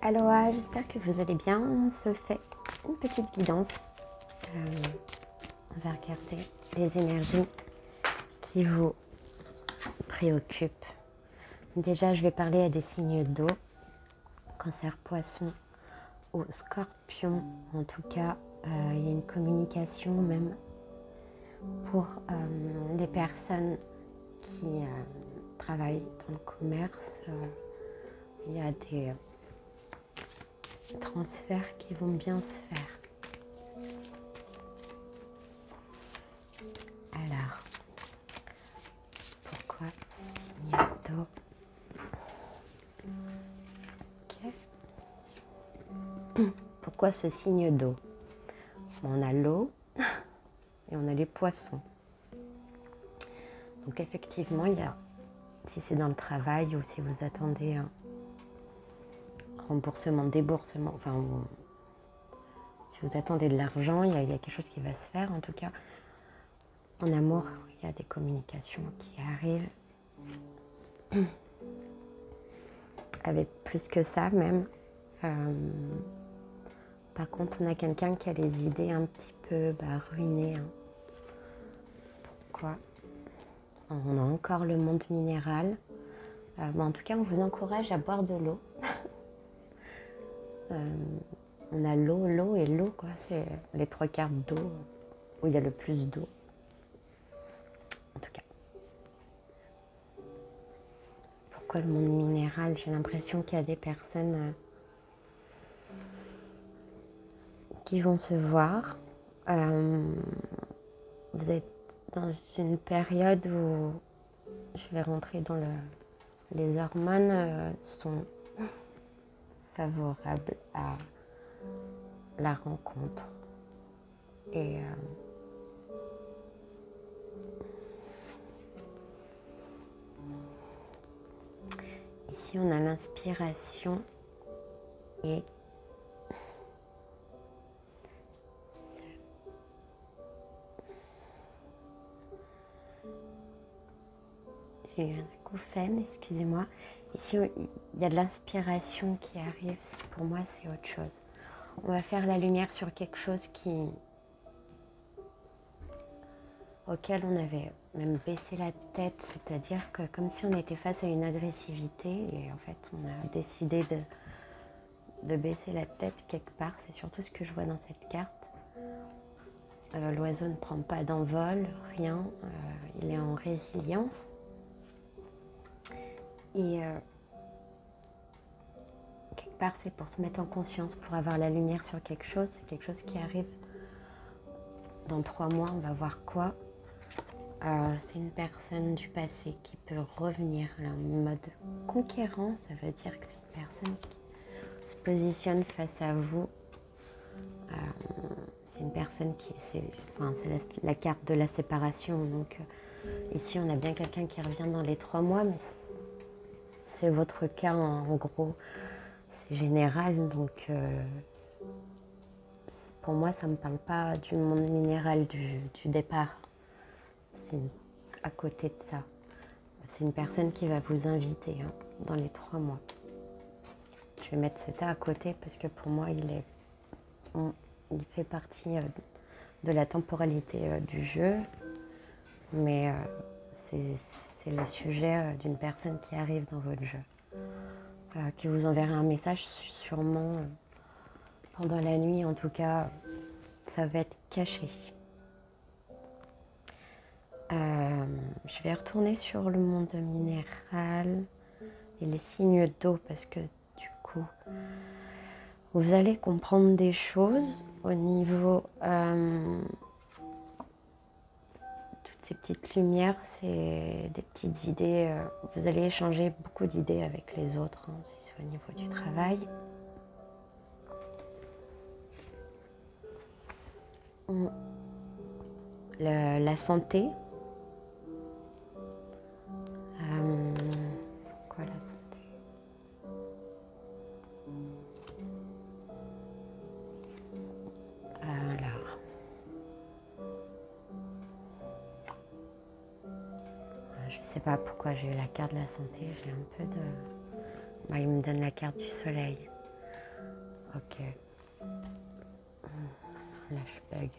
Aloha, j'espère que vous allez bien. On se fait une petite guidance. On va regarder les énergies qui vous préoccupent. Déjà, je vais parler à des signes d'eau, Cancer, Poisson ou Scorpion. En tout cas, il y a une communication même pour des personnes qui travaillent dans le commerce. Il y a des transferts qui vont bien se faire. Alors, pourquoi signe d'eau? Okay. Pourquoi ce signe d'eau? On a l'eau et on a les poissons. Donc effectivement, il y a, si c'est dans le travail ou si vous attendez un remboursement, déboursement, enfin, si vous attendez de l'argent, il y a quelque chose qui va se faire. En tout cas, en amour, il y a des communications qui arrivent. Avec plus que ça même. Par contre, on a quelqu'un qui a les idées un petit peu ruinées. Pourquoi? On a encore le monde minéral. En tout cas, on vous encourage à boire de l'eau. On a l'eau et l'eau, quoi. C'est les 3/4 d'eau où il y a le plus d'eau. En tout cas. Pourquoi le monde minéral? J'ai l'impression qu'il y a des personnes qui vont se voir. Vous êtes dans une période où je vais rentrer dans les hormones sont favorables à la rencontre. Et ici on a l'inspiration et j'ai eu un acouphène, excusez-moi. Ici, il y a de l'inspiration qui arrive. Pour moi, c'est autre chose. On va faire la lumière sur quelque chose auquel on avait même baissé la tête. C'est-à-dire que comme si on était face à une agressivité. Et en fait, on a décidé de baisser la tête quelque part. C'est surtout ce que je vois dans cette carte. L'oiseau ne prend pas d'envol, rien. Il est en résilience. Et quelque part, c'est pour se mettre en conscience, pour avoir la lumière sur quelque chose. C'est quelque chose qui arrive dans 3 mois, on va voir quoi. C'est une personne du passé qui peut revenir en mode conquérant. Ça veut dire que c'est une personne qui se positionne face à vous. C'est une personne qui... c'est la carte de la séparation. Donc ici, on a bien quelqu'un qui revient dans les 3 mois, mais c'est votre cas en gros. C'est général, donc pour moi, ça ne me parle pas du monde minéral du départ. C'est à côté de ça. C'est une personne qui va vous inviter dans les 3 mois. Je vais mettre ce tas à côté parce que pour moi, il fait partie de la temporalité du jeu. Mais c'est le sujet d'une personne qui arrive dans votre jeu. Qui vous enverra un message sûrement pendant la nuit. En tout cas, ça va être caché. Je vais retourner sur le monde minéral et les signes d'eau parce que du coup, vous allez comprendre des choses au niveau... toutes ces petites lumières, c'est des petites idées. Vous allez échanger beaucoup d'idées avec les autres, si c'est au niveau du travail. La santé. Pourquoi la santé? Alors. Je ne sais pas pourquoi j'ai eu la carte de la santé. J'ai un peu de... il me donne la carte du soleil. Ok. Là, je bug.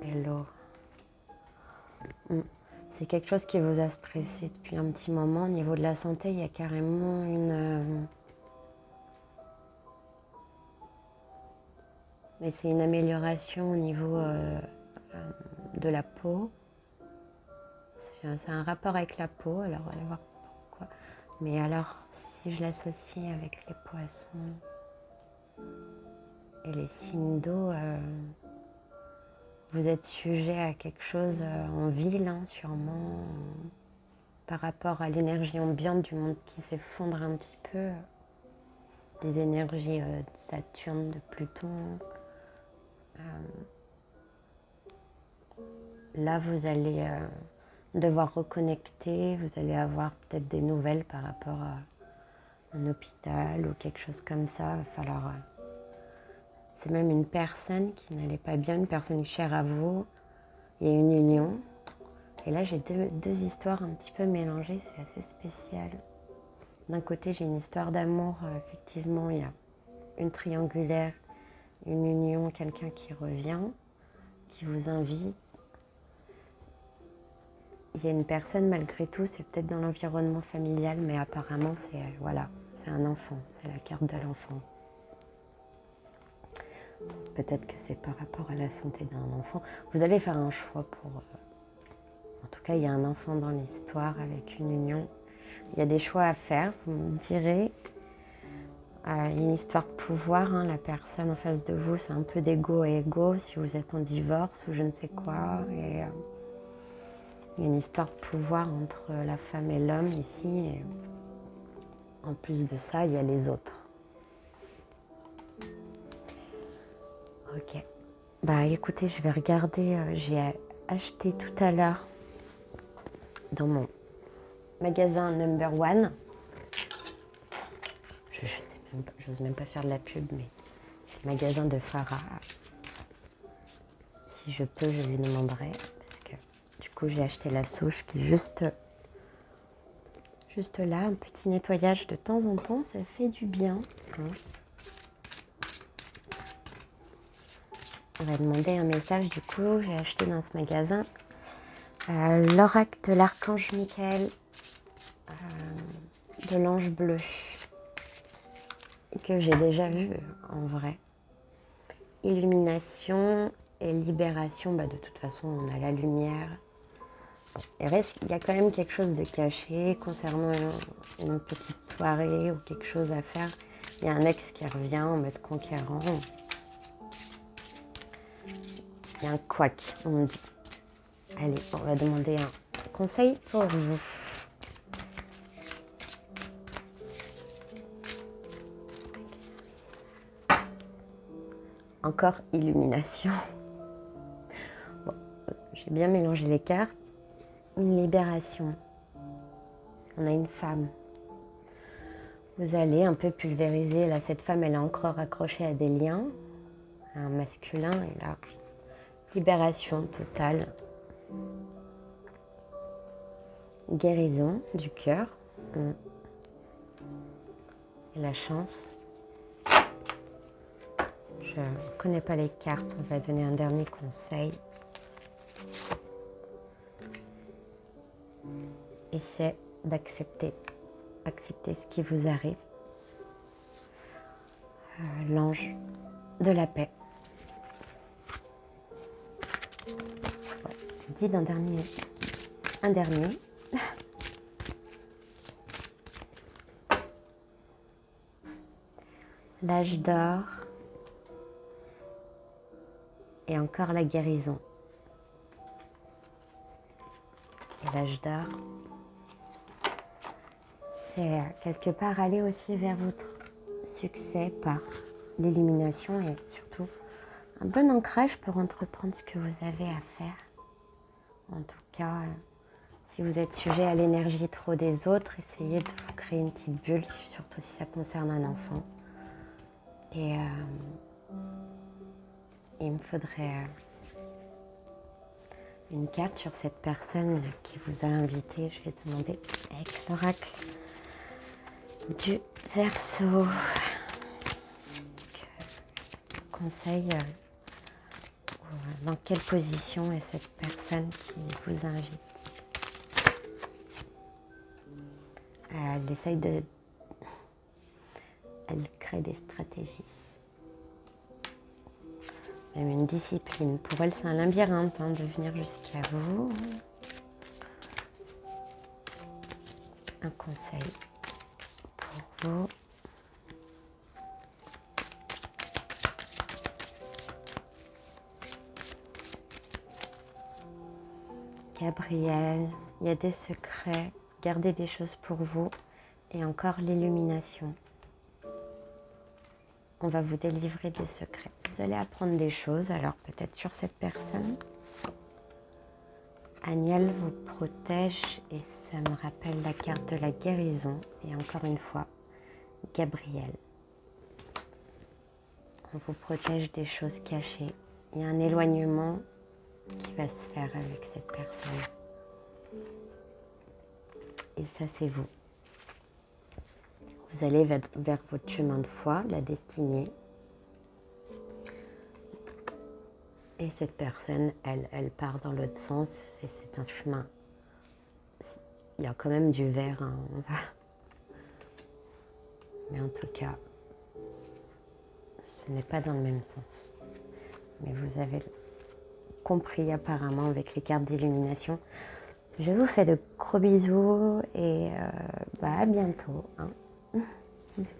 Hello. C'est quelque chose qui vous a stressé depuis un petit moment. Au niveau de la santé, il y a carrément une... Mais c'est une amélioration au niveau de la peau. C'est un rapport avec la peau, alors on va voir pourquoi. Mais alors, si je l'associe avec les poissons et les signes d'eau, vous êtes sujet à quelque chose en ville, hein, sûrement, par rapport à l'énergie ambiante du monde qui s'effondre un petit peu, des énergies de Saturne, de Pluton. Là, vous allez devoir reconnecter, vous allez avoir peut-être des nouvelles par rapport à un hôpital ou quelque chose comme ça. Il va falloir... c'est même une personne qui n'allait pas bien, une personne chère à vous. Il y a une union. Et là, j'ai deux histoires un petit peu mélangées, c'est assez spécial. D'un côté, j'ai une histoire d'amour, effectivement, il y a une triangulaire, une union, quelqu'un qui revient, qui vous invite. Il y a une personne, malgré tout, c'est peut-être dans l'environnement familial, mais apparemment, c'est voilà, c'est un enfant, c'est la carte de l'enfant. Peut-être que c'est par rapport à la santé d'un enfant. Vous allez faire un choix pour... en tout cas, il y a un enfant dans l'histoire avec une union. Il y a des choix à faire, vous me direz. Une histoire de pouvoir, hein, la personne en face de vous, c'est un peu d'ego et ego, si vous êtes en divorce ou je ne sais quoi. Et, il y a une histoire de pouvoir entre la femme et l'homme ici. Et en plus de ça, il y a les autres. Ok. Bah écoutez, je vais regarder. J'ai acheté tout à l'heure dans mon magasin Number One. Je sais même pas, j'ose même pas faire de la pub, mais c'est le magasin de Farah. Si je peux, je lui demanderai parce que du coup j'ai acheté la souche qui est juste là, un petit nettoyage de temps en temps, ça fait du bien. Hein. On va demander un message, du coup, j'ai acheté dans ce magasin l'oracle de l'archange Michael, de l'ange bleu, que j'ai déjà vu en vrai. Illumination et libération, bah, de toute façon, on a la lumière. Il y a quand même quelque chose de caché concernant une petite soirée ou quelque chose à faire. Il y a un ex qui revient en mode conquérant. Il y a un couac, on me dit. Allez, on va demander un conseil pour vous. Encore illumination. Bon, j'ai bien mélangé les cartes. Une libération. On a une femme. Vous allez un peu pulvériser. Là, cette femme, elle est encore accrochée à des liens. Un masculin, et là, libération totale. Guérison du cœur. Et la chance. Je ne connais pas les cartes. On va donner un dernier conseil. Et c'est d'accepter. Accepter ce qui vous arrive. L'ange de la paix. Ouais, je dis d'un dernier. Un dernier. L'âge d'or. Et encore la guérison. Et l'âge d'or, c'est quelque part aller aussi vers votre succès par l'illumination et surtout un bon ancrage pour entreprendre ce que vous avez à faire. En tout cas, si vous êtes sujet à l'énergie trop des autres, essayez de vous créer une petite bulle, surtout si ça concerne un enfant. Et il me faudrait une carte sur cette personne qui vous a invité. Je vais demander avec l'oracle du Verseau. Conseil, dans quelle position est cette personne qui vous invite? Elle essaye de... Elle crée des stratégies. Même une discipline. Pour elle, c'est un labyrinthe hein, de venir jusqu'à vous. Un conseil pour vous. Gabriel, il y a des secrets. Gardez des choses pour vous. Et encore l'illumination. On va vous délivrer des secrets. Vous allez apprendre des choses, alors peut-être sur cette personne. Agnel vous protège et ça me rappelle la carte de la guérison. Et encore une fois, Gabriel. On vous protège des choses cachées. Il y a un éloignement qui va se faire avec cette personne. Et ça, c'est vous. Vous allez vers votre chemin de foi, la destinée. Et cette personne, elle part dans l'autre sens. C'est un chemin. Il y a quand même du vert. Hein, mais en tout cas, ce n'est pas dans le même sens. Mais vous avez compris apparemment avec les cartes d'illumination. Je vous fais de gros bisous et à bientôt. Hein. Bisous.